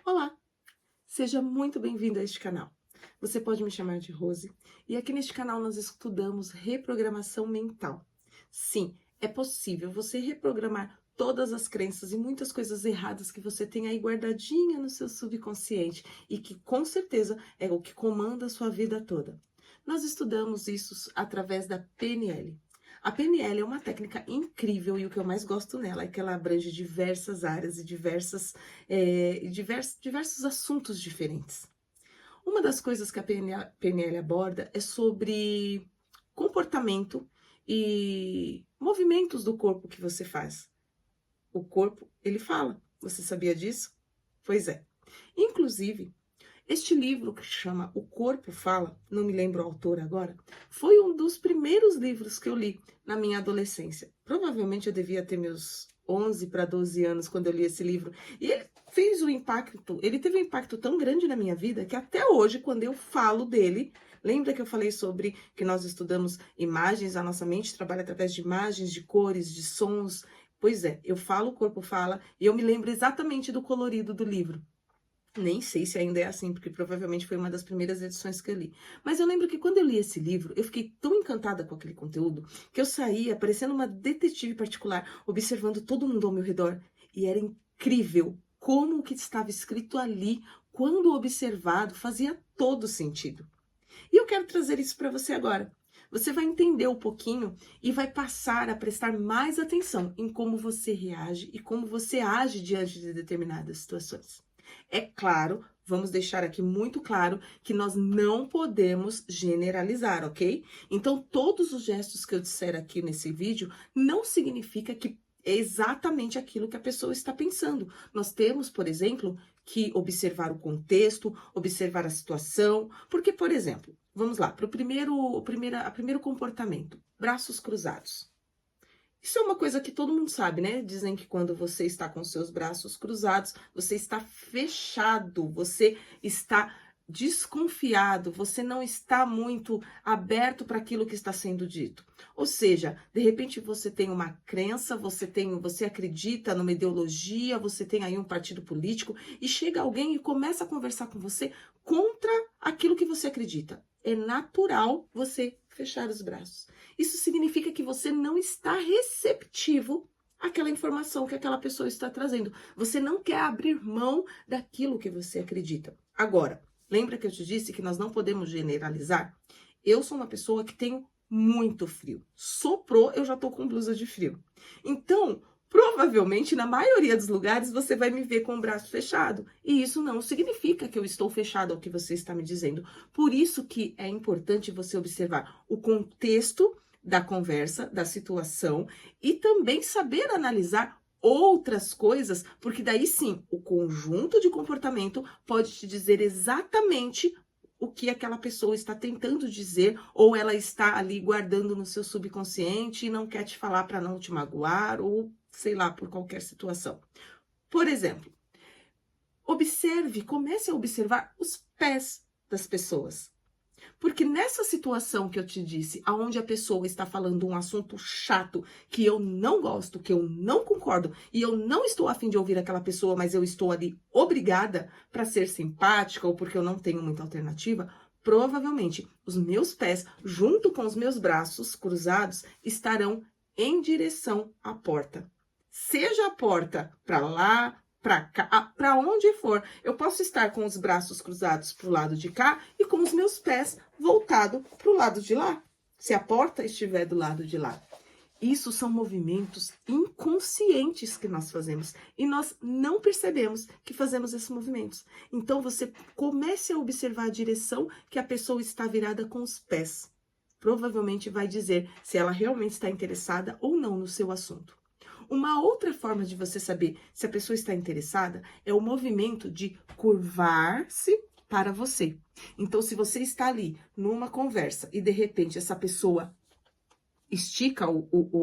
Olá, seja muito bem-vindo a este canal. Você pode me chamar de Rose e aqui neste canal nós estudamos reprogramação mental. Sim, é possível você reprogramar todas as crenças e muitas coisas erradas que você tem aí guardadinha no seu subconsciente e que com certeza é o que comanda a sua vida toda. Nós estudamos isso através da PNL. A PNL é uma técnica incrível e o que eu mais gosto nela é que ela abrange diversas áreas e diversos assuntos diferentes. Uma das coisas que a PNL aborda é sobre comportamento e movimentos do corpo que você faz. O corpo, ele fala. Você sabia disso? Pois é. Inclusive, este livro que chama O Corpo Fala, não me lembro o autor agora, foi um dos primeiros livros que eu li na minha adolescência. Provavelmente eu devia ter meus 11 para 12 anos quando eu li esse livro. E ele fez um impacto, ele teve um impacto tão grande na minha vida que até hoje, quando eu falo dele, lembra que eu falei sobre que nós estudamos imagens, a nossa mente trabalha através de imagens, de cores, de sons. Pois é, eu falo, o corpo fala, e eu me lembro exatamente do colorido do livro. Nem sei se ainda é assim, porque provavelmente foi uma das primeiras edições que eu li. Mas eu lembro que quando eu li esse livro, eu fiquei tão encantada com aquele conteúdo que eu saía parecendo uma detetive particular, observando todo mundo ao meu redor. E era incrível como o que estava escrito ali, quando observado, fazia todo sentido. E eu quero trazer isso para você agora. Você vai entender um pouquinho e vai passar a prestar mais atenção em como você reage e como você age diante de determinadas situações. É claro, vamos deixar aqui muito claro que nós não podemos generalizar, ok? Então, todos os gestos que eu disser aqui nesse vídeo não significa que é exatamente aquilo que a pessoa está pensando. Nós temos, por exemplo, que observar o contexto, observar a situação, porque, por exemplo, vamos lá, para o primeiro comportamento, braços cruzados. Isso é uma coisa que todo mundo sabe, né? Dizem que quando você está com seus braços cruzados, você está fechado, você está desconfiado, você não está muito aberto para aquilo que está sendo dito. Ou seja, de repente você tem uma crença, você acredita numa ideologia, você tem aí um partido político e chega alguém e começa a conversar com você contra aquilo que você acredita. É natural você fechar os braços. Isso significa que você não está receptivo àquela informação que aquela pessoa está trazendo. Você não quer abrir mão daquilo que você acredita. Agora, lembra que eu te disse que nós não podemos generalizar? Eu sou uma pessoa que tenho muito frio. Soprou, eu já tô com blusa de frio. Então, provavelmente, na maioria dos lugares, você vai me ver com o braço fechado. E isso não significa que eu estou fechado ao que você está me dizendo. Por isso que é importante você observar o contexto da conversa, da situação e também saber analisar outras coisas, porque daí sim, o conjunto de comportamento pode te dizer exatamente o que aquela pessoa está tentando dizer ou ela está ali guardando no seu subconsciente e não quer te falar para não te magoar ou sei lá, por qualquer situação. Por exemplo, comece a observar os pés das pessoas. Porque nessa situação que eu te disse, aonde a pessoa está falando um assunto chato, que eu não gosto, que eu não concordo, e eu não estou a fim de ouvir aquela pessoa, mas eu estou ali obrigada para ser simpática ou porque eu não tenho muita alternativa, provavelmente os meus pés, junto com os meus braços cruzados, estarão em direção à porta. Seja a porta para lá, para cá, para onde for, eu posso estar com os braços cruzados para o lado de cá e com os meus pés voltados para o lado de lá, se a porta estiver do lado de lá. Isso são movimentos inconscientes que nós fazemos e nós não percebemos que fazemos esses movimentos. Então você comece a observar a direção que a pessoa está virada com os pés. Provavelmente vai dizer se ela realmente está interessada ou não no seu assunto. Uma outra forma de você saber se a pessoa está interessada é o movimento de curvar-se para você. Então, se você está ali numa conversa e de repente essa pessoa estica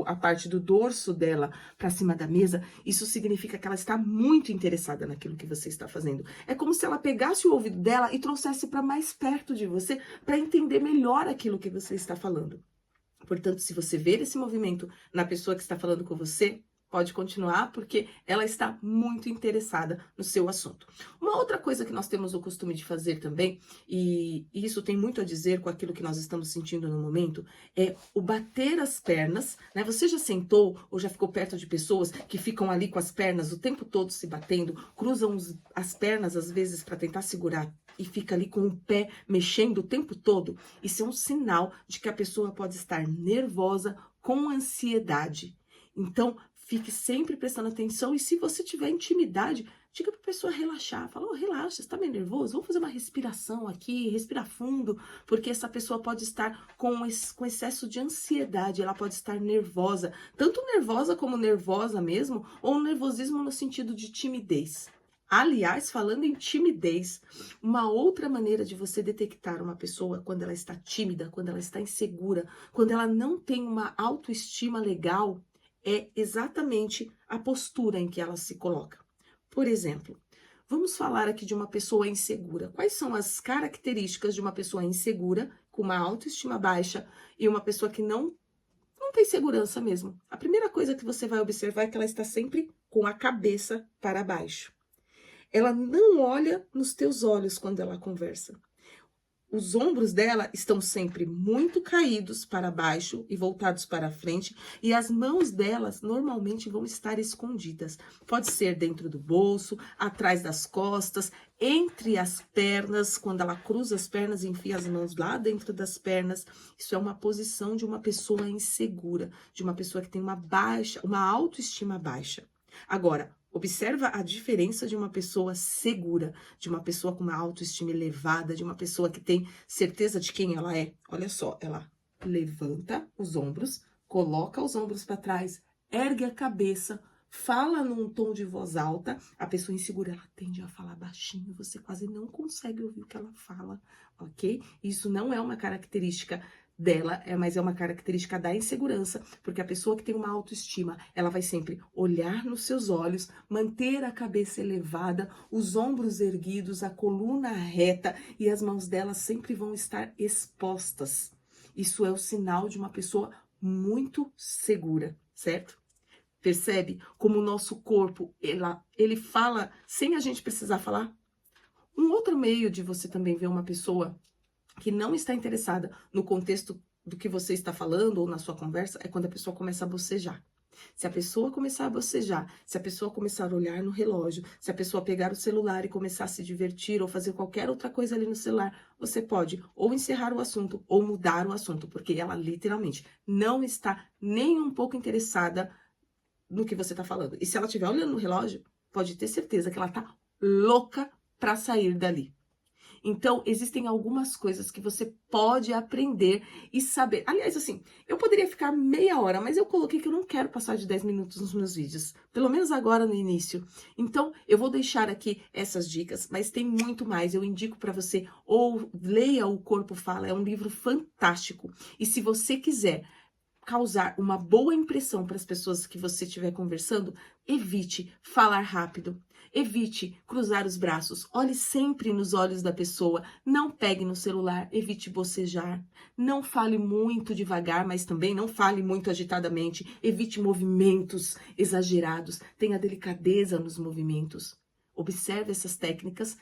a parte do dorso dela para cima da mesa, isso significa que ela está muito interessada naquilo que você está fazendo. É como se ela pegasse o ouvido dela e trouxesse para mais perto de você para entender melhor aquilo que você está falando. Portanto, se você ver esse movimento na pessoa que está falando com você, Pode continuar, porque ela está muito interessada no seu assunto. Uma outra coisa que nós temos o costume de fazer também, e isso tem muito a dizer com aquilo que nós estamos sentindo no momento, é o bater as pernas, né? Você já sentou ou já ficou perto de pessoas que ficam ali com as pernas o tempo todo se batendo, cruzam as pernas às vezes para tentar segurar e fica ali com o pé mexendo o tempo todo? Isso é um sinal de que a pessoa pode estar nervosa, com ansiedade. Então, fique sempre prestando atenção e se você tiver intimidade, diga para a pessoa relaxar. Fala, relaxa, você está meio nervoso? Vamos fazer uma respiração aqui, respira fundo, porque essa pessoa pode estar com excesso de ansiedade, ela pode estar nervosa, tanto nervosa como nervosa mesmo, ou um nervosismo no sentido de timidez. Aliás, falando em timidez, uma outra maneira de você detectar uma pessoa quando ela está tímida, quando ela está insegura, quando ela não tem uma autoestima legal, é exatamente a postura em que ela se coloca. Por exemplo, vamos falar aqui de uma pessoa insegura. Quais são as características de uma pessoa insegura, com uma autoestima baixa, e uma pessoa que não tem segurança mesmo? A primeira coisa que você vai observar é que ela está sempre com a cabeça para baixo. Ela não olha nos teus olhos quando ela conversa. Os ombros dela estão sempre muito caídos para baixo e voltados para frente, e as mãos delas normalmente vão estar escondidas. Pode ser dentro do bolso, atrás das costas, entre as pernas, quando ela cruza as pernas e enfia as mãos lá dentro das pernas. Isso é uma posição de uma pessoa insegura, de uma pessoa que tem uma autoestima baixa. Agora, observa a diferença de uma pessoa segura, de uma pessoa com uma autoestima elevada, de uma pessoa que tem certeza de quem ela é. Olha só, ela levanta os ombros, coloca os ombros para trás, ergue a cabeça, fala num tom de voz alta. A pessoa insegura, ela tende a falar baixinho, você quase não consegue ouvir o que ela fala, ok? Isso não é uma característica dela, mas é uma característica da insegurança, porque a pessoa que tem uma autoestima, ela vai sempre olhar nos seus olhos, manter a cabeça elevada, os ombros erguidos, a coluna reta e as mãos dela sempre vão estar expostas. Isso é o sinal de uma pessoa muito segura, certo? Percebe como o nosso corpo, ele fala sem a gente precisar falar? Um outro meio de você também ver uma pessoa que não está interessada no contexto do que você está falando ou na sua conversa, é quando a pessoa começa a bocejar. Se a pessoa começar a bocejar, se a pessoa começar a olhar no relógio, se a pessoa pegar o celular e começar a se divertir ou fazer qualquer outra coisa ali no celular, você pode ou encerrar o assunto ou mudar o assunto, porque ela literalmente não está nem um pouco interessada no que você está falando. E se ela estiver olhando no relógio, pode ter certeza que ela está louca para sair dali. Então, existem algumas coisas que você pode aprender e saber. Aliás, assim, eu poderia ficar meia hora, mas eu coloquei que eu não quero passar de 10 minutos nos meus vídeos. Pelo menos agora no início. Então, eu vou deixar aqui essas dicas, mas tem muito mais. Eu indico para você, ou leia O Corpo Fala, é um livro fantástico. E se você quiser causar uma boa impressão para as pessoas que você estiver conversando, evite falar rápido. Evite cruzar os braços, olhe sempre nos olhos da pessoa, não pegue no celular, evite bocejar, não fale muito devagar, mas também não fale muito agitadamente, evite movimentos exagerados, tenha delicadeza nos movimentos. Observe essas técnicas,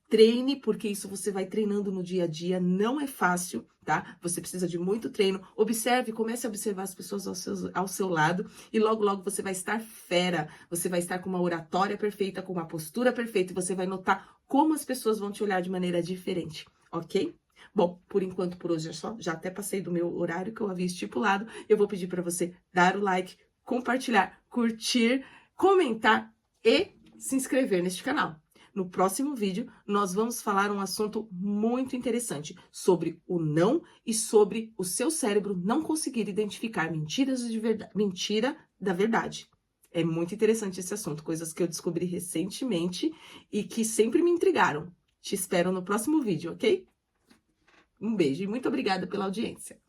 treine, porque isso você vai treinando no dia a dia, não é fácil, tá? Você precisa de muito treino. Observe, comece a observar as pessoas ao seu lado e logo, logo você vai estar fera. Você vai estar com uma oratória perfeita, com uma postura perfeita e você vai notar como as pessoas vão te olhar de maneira diferente, ok? Bom, por enquanto, por hoje é só. Já até passei do meu horário que eu havia estipulado. Eu vou pedir para você dar o like, compartilhar, curtir, comentar e se inscrever neste canal. No próximo vídeo, nós vamos falar um assunto muito interessante sobre o não e sobre o seu cérebro não conseguir identificar mentiras de verdade, mentira da verdade. É muito interessante esse assunto, coisas que eu descobri recentemente e que sempre me intrigaram. Te espero no próximo vídeo, ok? Um beijo e muito obrigada pela audiência.